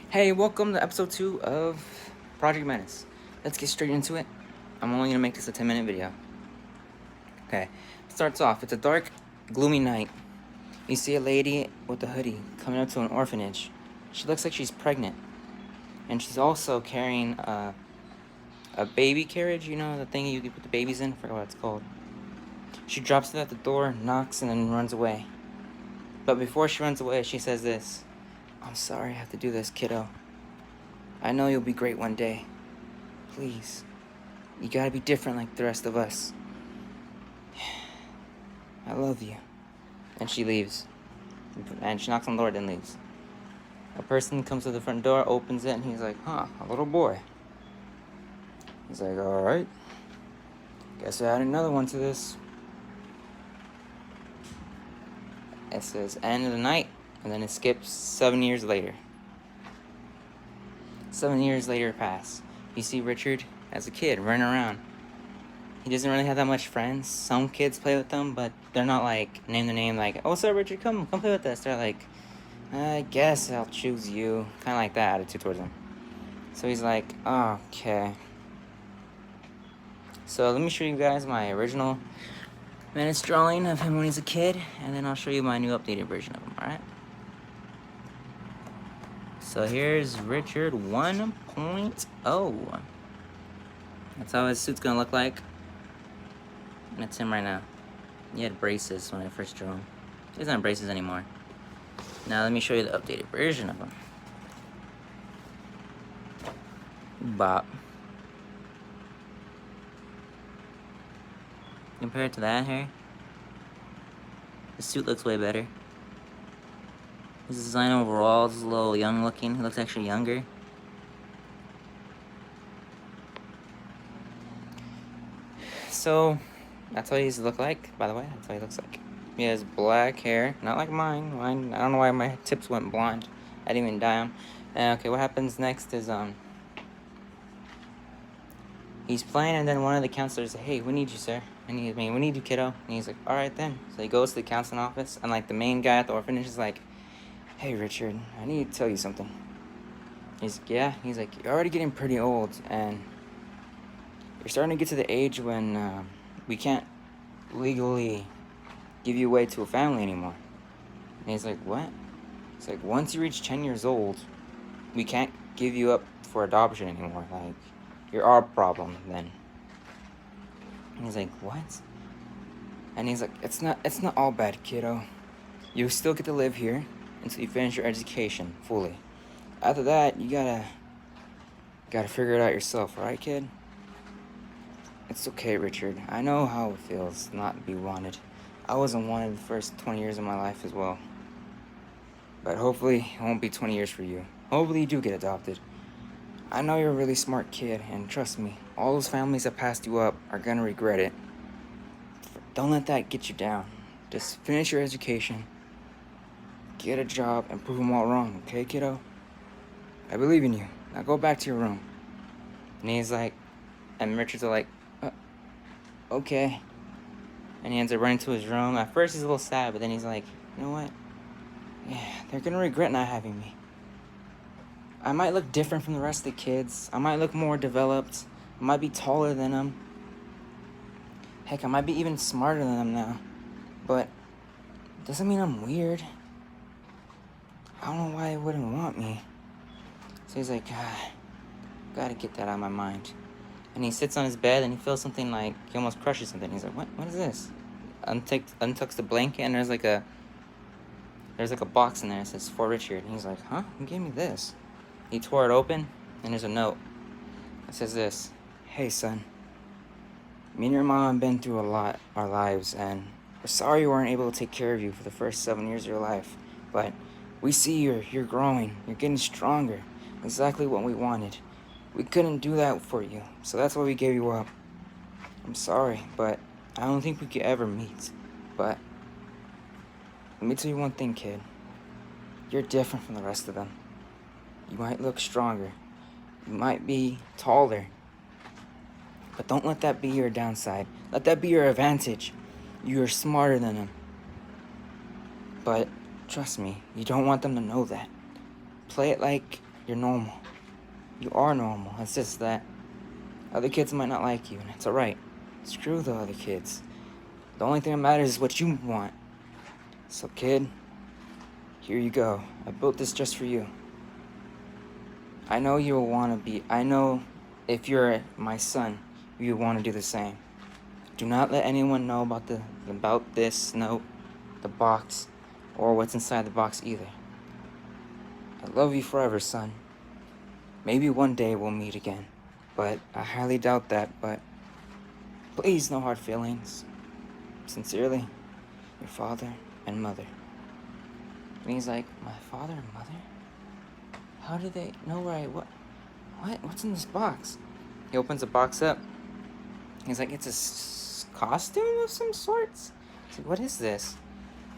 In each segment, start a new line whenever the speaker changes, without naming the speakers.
Hey, welcome to episode 2 of Project Menace. Let's get straight into it. I'm only gonna make this a 10-minute video. Okay, starts off. It's a dark, gloomy night. You see a lady with a hoodie coming up to an orphanage. She looks like she's pregnant, and she's also carrying a baby carriage. You know, the thing you put the babies in. I forgot what it's called. She drops it at the door, knocks, and then runs away. But before she runs away, she says this: "I'm sorry I have to do this, kiddo. I know you'll be great one day. Please, you gotta be different like the rest of us. I love you." And she leaves. And she knocks on the door, then leaves. A person comes to the front door, opens it, and he's like, "Huh, a little boy." He's like, "Alright. Guess I add another one to this." It says end of the night, and then it skips 7 years later. 7 years later pass. You see Richard as a kid running around. He doesn't really have that much friends. Some kids play with them, but they're not like name the name like, "Oh, sir, Richard, come play with us." They're like, "I guess I'll choose you." Kind of like that attitude towards him. So he's like, "Okay." So let me show you guys my original Menace drawing of him when he's a kid, and then I'll show you my new updated version of him, alright? So here's Richard 1.0. That's how his suit's gonna look like. And that's him right now. He had braces when I first drew him. He doesn't have braces anymore. Now let me show you the updated version of him. Bop. Compared to that hair, the suit looks way better. His design overall is a little young looking. He looks actually younger. So, that's what he used to look like, by the way. That's what he looks like. He has black hair, not like mine. Mine, I don't know why my tips went blonde. I didn't even dye them. Okay, what happens next is, he's playing, and then one of the counselors says, "Hey, we need you, sir. We need you, kiddo." And he's like, "Alright then." So he goes to the counseling office, and like the main guy at the orphanage is like, "Hey, Richard, I need to tell you something." He's like, "Yeah." He's like, "You're already getting pretty old, and you're starting to get to the age when we can't legally give you away to a family anymore." And he's like, "What?" It's like, "Once you reach 10 years old, we can't give you up for adoption anymore. Like, you're our problem then." And he's like, "What?" And he's like, it's not all bad, kiddo. You still get to live here until you finish your education fully. After that, you gotta figure it out yourself, alright, kid? It's okay, Richard. I know how it feels not to be wanted. I wasn't wanted the first 20 years of my life as well. But hopefully, it won't be 20 years for you. Hopefully, you do get adopted. I know you're a really smart kid, and trust me, all those families that passed you up are gonna regret it. Don't let that get you down. Just finish your education, get a job, and prove them all wrong, okay, kiddo? I believe in you. Now go back to your room." And he's like, and Richard's like, "Okay." And he ends up running to his room. At first, he's a little sad, but then he's like, "You know what? Yeah, they're gonna regret not having me. I might look different from the rest of the kids. I might look more developed. I might be taller than them. Heck, I might be even smarter than them now. But it doesn't mean I'm weird. I don't know why they wouldn't want me." So he's like, gotta get that out of my mind. And he sits on his bed and he feels something like he almost crushes something. He's like, What is this?" Untucks the blanket, and there's like a box in there that says "For Richard." And he's like, "Huh? Who gave me this?" He tore it open, and there's a note. It says this: "Hey, son. Me and your mom have been through a lot our lives, and we're sorry we weren't able to take care of you for the first 7 years of your life. But we see you're growing, you're getting stronger. Exactly what we wanted. We couldn't do that for you, so that's why we gave you up. I'm sorry, but I don't think we could ever meet. But let me tell you one thing, kid. You're different from the rest of them. You might look stronger. You might be taller. But don't let that be your downside. Let that be your advantage. You are smarter than them. But trust me, you don't want them to know that. Play it like You're normal. You are normal. It's just that other kids might not like you, and it's alright. Screw the other kids. The only thing that matters is what you want. So, kid, here you go. I built this just for you. I know you'll want to be... I know if you're my son, you want to do the same. Do not let anyone know about this note, the box, or what's inside the box either. I love you forever, son. Maybe one day we'll meet again, but I highly doubt that, but please, no hard feelings. Sincerely, your father and mother. And he's like, my father and mother? How do they know where I... What? What's in this box? He opens the box up. He's like, it's a costume of some sorts? He's like, what is this?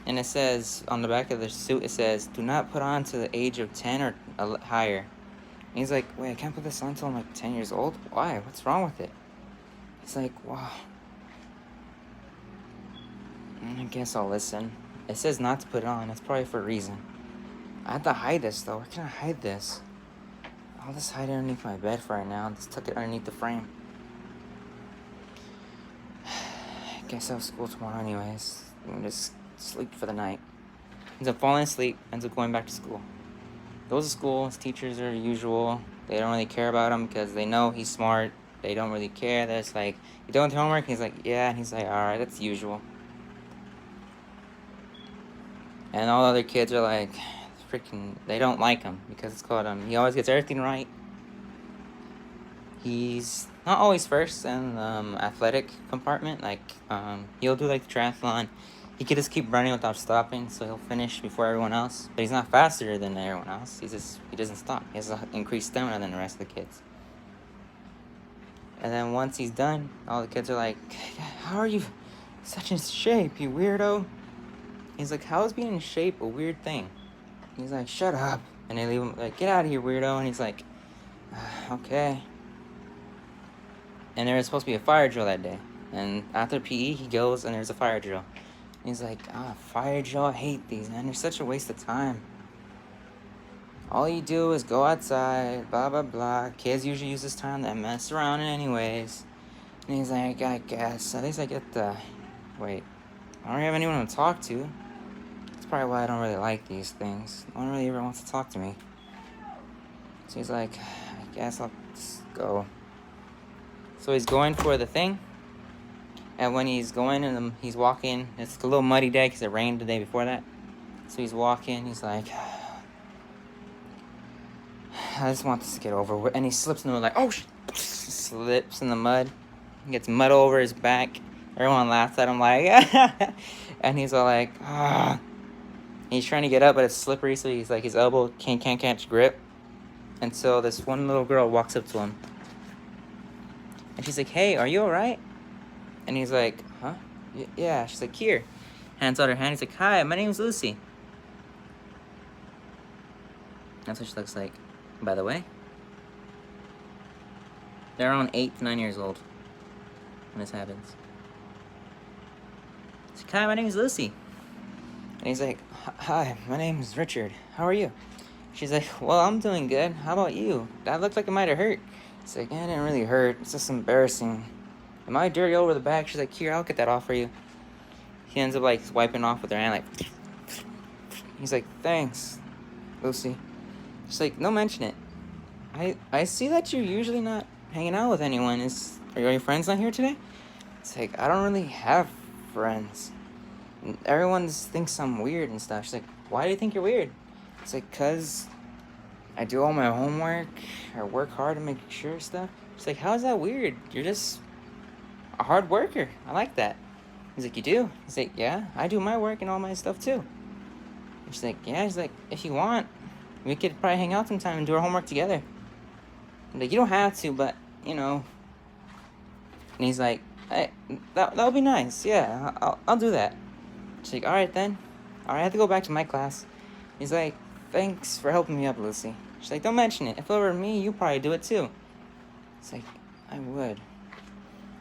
And it says, on the back of the suit, it says, do not put on to the age of 10 or higher. And he's like, wait, I can't put this on until I'm like 10 years old? Why? What's wrong with it? He's like, wow. I guess I'll listen. It says not to put it on. It's probably for a reason. I have to hide this, though. Where can I hide this? I'll just hide it underneath my bed for right now. Just tuck it underneath the frame. I guess I'll have school tomorrow anyways. I'm just sleep for the night. Ends up falling asleep. Ends up going back to school. Goes to school. His teachers are usual. They don't really care about him because they know he's smart. They don't really care. They're just like, you doing the homework? He's like, yeah. And he's like, alright, that's usual. And all the other kids are like, freaking, they don't like him because it's called he always gets everything right. He's not always first in the athletic compartment. Like, he'll do like the triathlon. He could just keep running without stopping, so he'll finish before everyone else. But he's not faster than everyone else. He doesn't stop. He has increased stamina than the rest of the kids. And then once he's done, all the kids are like, how are you such in shape, you weirdo? He's like, how is being in shape a weird thing? He's like, shut up. And they leave him like, get out of here, weirdo. And he's like, okay. And there was supposed to be a fire drill that day. And after PE, he goes and there's a fire drill. And he's like, fire drill, I hate these, man. They're such a waste of time. All you do is go outside, blah, blah, blah. Kids usually use this time to mess around anyways. And he's like, I guess. At least I get the... Wait. I don't have anyone to talk to. That's probably why I don't really like these things. No one really ever wants to talk to me. So he's like, I guess I'll just go. So he's going for the thing. And when he's going and he's walking, it's a little muddy day because it rained the day before that. So he's walking, he's like, I just want this to get over with. And he slips into it like, oh, slips in the mud. He gets mud over his back. Everyone laughs at him like, and he's all like, He's trying to get up, but it's slippery, so he's like, his elbow can't catch grip. And so this one little girl walks up to him. And she's like, hey, are you all right? And he's like, huh? Yeah. She's like, here. Hands out her hand. He's like, hi, my name's Lucy. That's what she looks like. By the way, they're around 8 to 9 years old when this happens. She's like, hi, my name's Lucy. And he's like, hi, my name's Richard. How are you? She's like, well, I'm doing good. How about you? That looked like it might have hurt. He's like, yeah, it didn't really hurt. It's just embarrassing. Am I dirty over the back? She's like, here, I'll get that off for you. He ends up, like, wiping off with her hand, like... He's like, thanks, Lucy. She's like, no, mention it. I see that you're usually not hanging out with anyone. Are your friends not here today? It's like, I don't really have friends. And everyone thinks I'm weird and stuff. She's like, why do you think you're weird? It's like, 'cause I do all my homework. I work hard to make sure stuff. She's like, how is that weird? You're just a hard worker. I like that. He's like, you do? He's like, yeah, I do my work and all my stuff too. And she's like, yeah. He's like, if you want, we could probably hang out sometime and do our homework together. I'm like, you don't have to, but, you know. And he's like, hey, that would be nice. Yeah, I'll do that. She's like, all right then. All right, I have to go back to my class. He's like, thanks for helping me up, Lucy. She's like, don't mention it. If it were me, you'd probably do it too. It's like, I would.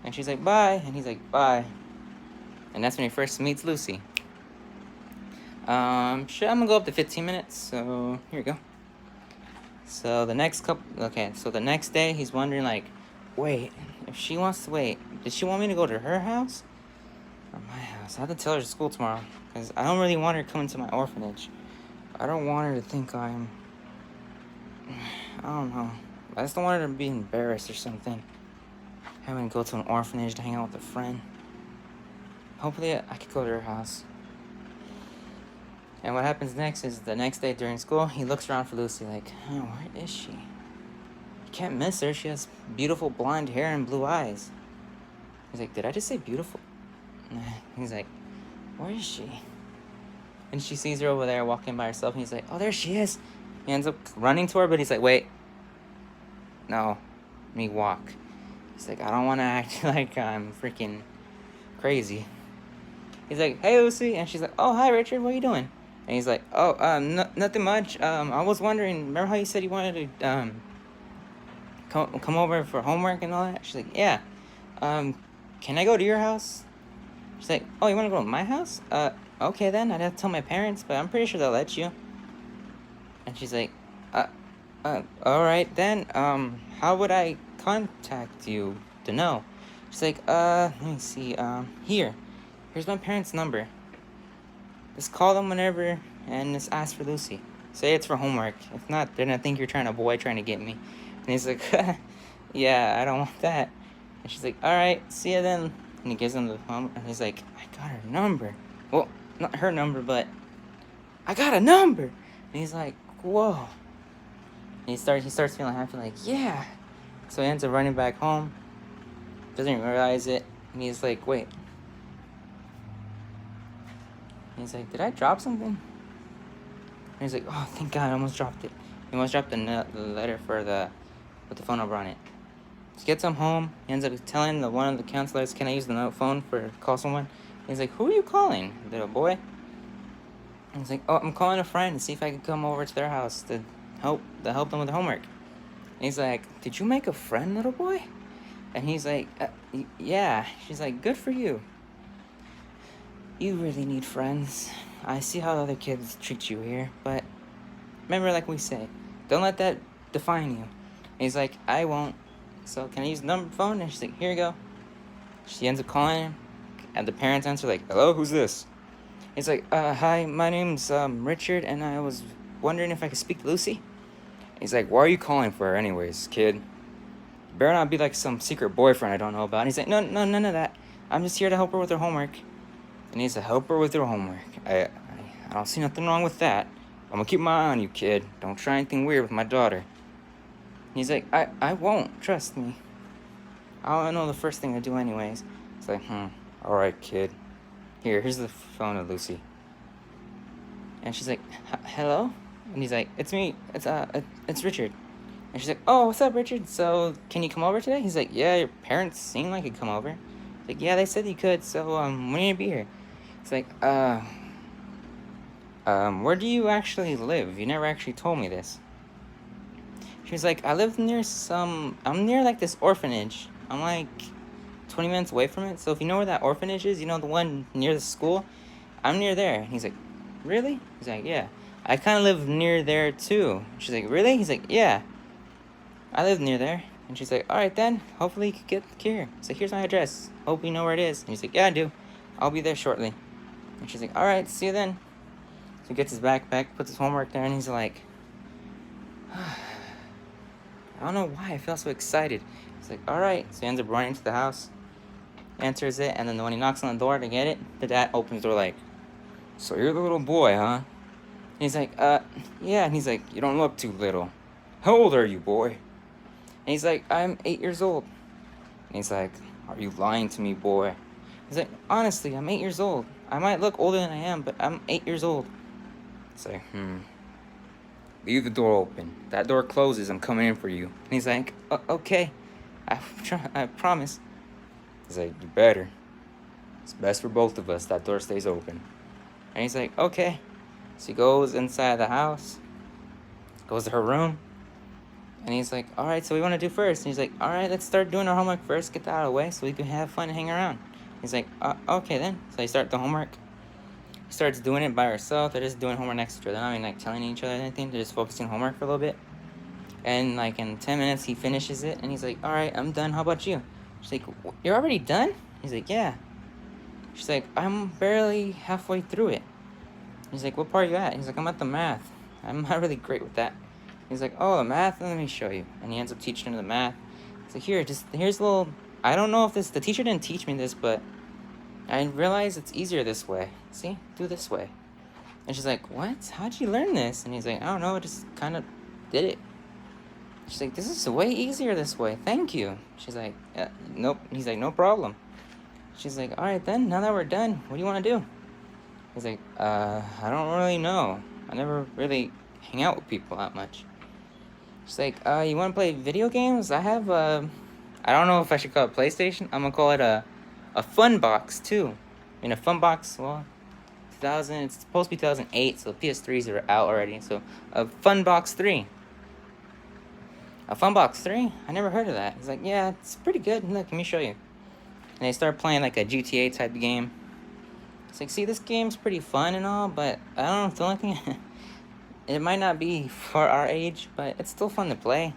And she's like, bye. And he's like, bye. And that's when he first meets Lucy. I'm gonna go up to 15 minutes, so here we go. So the next so the next day he's wondering like, wait, if she wants to wait, did she want me to go to her house or my house? I have to tell her to school tomorrow because I don't really want her coming to my orphanage. I don't want her to think I don't know. I just don't want her to be embarrassed or something. Having to go to an orphanage to hang out with a friend. Hopefully I could go to her house. And what happens next is the next day during school, he looks around for Lucy like, oh, where is she? You can't miss her. She has beautiful blonde hair and blue eyes. He's like, did I just say beautiful? He's like, where is she? And she sees her over there walking by herself, and he's like, oh, there she is. He ends up running to her, but he's like, wait. No, let me walk. He's like, I don't want to act like I'm freaking crazy. He's like, hey, Lucy. And she's like, oh, hi, Richard. What are you doing? And he's like, oh, nothing much. I was wondering, remember how you said you wanted to come over for homework and all that? She's like, yeah. Can I go to your house? She's like, oh, you want to go to my house? Okay then. I'd have to tell my parents, but I'm pretty sure they'll let you. And she's like, all right then. How would I contact you to know? She's like, let me see. Here's my parents' number. Just call them whenever and just ask for Lucy. Say it's for homework. If not, they're gonna think you're trying to get me. And he's like, yeah, I don't want that. And she's like, all right, see ya then. And he gives him the phone, and he's like, I got her number. Well, not her number, but I got a number. And he's like, whoa. And he starts feeling happy, like, yeah. So he ends up running back home. Doesn't even realize it. And he's like, wait. And he's like, did I drop something? And he's like, oh, thank God, I almost dropped it. He almost dropped the letter with the phone number on it. So he gets him home. He ends up telling one of the counselors, can I use the phone to call someone? And he's like, who are you calling, little boy? And he's like, oh, I'm calling a friend to see if I can come over to their house to help them with their homework. And he's like, did you make a friend, little boy? And he's like, yeah. She's like, good for you. You really need friends. I see how other kids treat you here, but remember, like we say, don't let that define you. And he's like, I won't. So can I use the phone? And she's like, here you go. She ends up calling him, and the parents answer like, hello, who's this? He's like, hi, my name's Richard, and I was wondering if I could speak to Lucy. He's like, why are you calling for her anyways, kid? You better not be like some secret boyfriend I don't know about. And he's like, no, none of that. I'm just here to help her with her homework. And he's to help her with her homework. I don't see nothing wrong with that. I'm gonna keep my eye on you, kid. Don't try anything weird with my daughter. And he's like, I won't, trust me. I'll know the first thing to do anyways. It's like, alright, kid. Here's the phone of Lucy. And she's like, hello? And he's like, it's me. It's Richard. And she's like, oh, what's up, Richard? So, can you come over today? He's like, yeah, your parents seem like you'd come over. He's like, yeah, they said you could, so, when are you gonna be here? It's like, where do you actually live? You never actually told me this. She's like, I'm near, like, this orphanage. I'm, like, 20 minutes away from it. So if you know where that orphanage is, you know, the one near the school, I'm near there. And he's like, really? He's like, yeah. I kind of live near there, too. She's like, really? He's like, yeah. I live near there. And she's like, all right, then. Hopefully you can get here. So here's my address. Hope you know where it is. And he's like, yeah, I do. I'll be there shortly. And she's like, all right, see you then. So he gets his backpack, puts his homework there, and he's like, I don't know why I feel so excited. He's like, all right. So he ends up running to the house, answers it, and then when he knocks on the door to get it, the dad opens the door like, so you're the little boy, huh? And he's like, yeah. And he's like, you don't look too little. How old are you, boy? And he's like, I'm 8 years old. And he's like, are you lying to me, boy? He's like, honestly, I'm 8 years old. I might look older than I am, but I'm 8 years old. It's like, leave the door open. That door closes, I'm coming in for you. And he's like, okay. I promise. He's like, you better. It's best for both of us. That door stays open. And he's like, okay. So he goes inside the house, goes to her room, and he's like, all right, so what do we want to do first? And he's like, all right, let's start doing our homework first, get that out of the way so we can have fun and hang around. He's like, okay then. So they start the homework. He starts doing it by herself. They're just doing homework next to each other. They're not even like telling each other anything. They're just focusing on homework for a little bit. And like in 10 minutes, he finishes it, and he's like, all right, I'm done. How about you? She's like, you're already done? He's like, yeah. She's like, I'm barely halfway through it. He's like, what part are you at? He's like, I'm at the math. I'm not really great with that. He's like, oh, the math? Let me show you. And he ends up teaching her the math. He's like, here's a little, I don't know if the teacher didn't teach me this, but I realized it's easier this way. See, do this way. And she's like, what? How'd you learn this? And he's like, I don't know, I just kind of did it. She's like, this is way easier this way. Thank you. She's like, nope. He's like, no problem. She's like, all right then, now that we're done, what do you want to do? He's like, I don't really know. I never really hang out with people that much. She's like, you want to play video games? I have, I don't know if I should call it PlayStation. I'm going to call it a fun box, too. I mean, a fun box, well, it's supposed to be 2008, so PS3s are out already. So, a fun box 3. A fun box 3? I never heard of that. He's like, yeah, it's pretty good. Look, let me show you. And they start playing like a GTA type game. It's like, see, this game's pretty fun and all, but I don't know, the only thing, it might not be for our age, but it's still fun to play.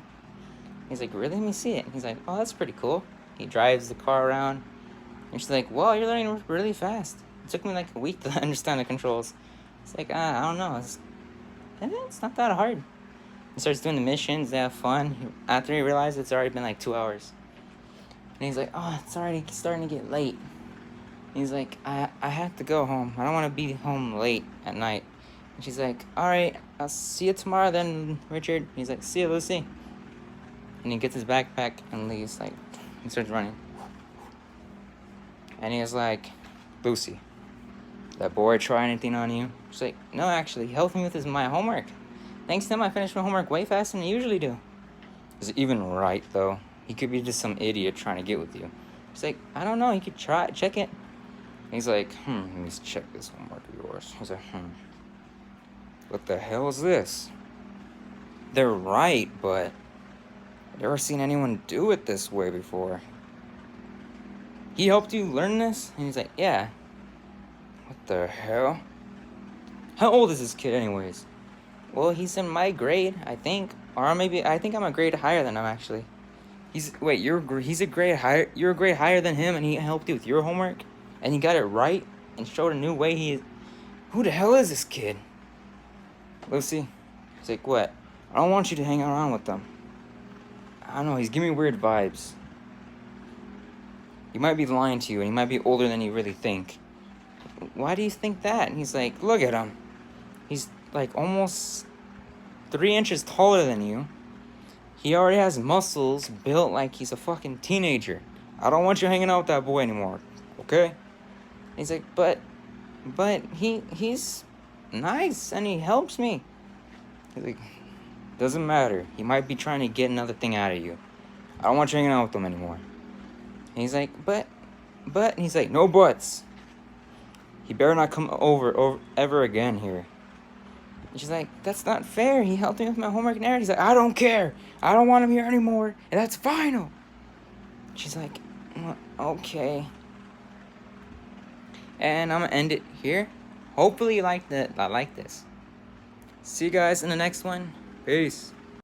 He's like, really? Let me see it. He's like, oh, that's pretty cool. He drives the car around, and she's like, whoa, you're learning really fast. It took me like a week to understand the controls. It's like, I don't know, it's not that hard. He starts doing the missions, they have fun. After he realizes it's already been like 2 hours. And he's like, oh, it's already starting to get late. He's like, I have to go home. I don't want to be home late at night. And she's like, all right, I'll see you tomorrow then, Richard. He's like, see you, Lucy. And he gets his backpack and leaves, like, he starts running. And he's like, Lucy, that boy try anything on you? She's like, no, actually, he helped me with my homework. Thanks to him, I finished my homework way faster than I usually do. Is it even right, though? He could be just some idiot trying to get with you. She's like, I don't know, you could check it. And he's like, let me check this homework of yours. He's like, what the hell is this? They're right, but I've never seen anyone do it this way before. He helped you learn this? And he's like, yeah. What the hell? How old is this kid anyways? Well, he's in my grade, I think. Or maybe, I think I'm a grade higher than him, actually. You're a grade higher than him, and he helped you with your homework? And he got it right, and showed a new way who the hell is this kid? Lucy? He's like, what? I don't want you to hang around with them. I don't know, he's giving me weird vibes. He might be lying to you, and he might be older than you really think. Why do you think that? And he's like, look at him. He's like almost 3 inches taller than you. He already has muscles built like he's a fucking teenager. I don't want you hanging out with that boy anymore, okay? He's like, but he's nice and he helps me. He's like, doesn't matter. He might be trying to get another thing out of you. I don't want you hanging out with him anymore. And he's like, but, and he's like, no buts. He better not come over ever again here. And she's like, that's not fair. He helped me with my homework and everything. He's like, I don't care. I don't want him here anymore. And that's final. She's like, well, okay. And I'm going to end it here. Hopefully you liked it. I like this. See you guys in the next one. Peace.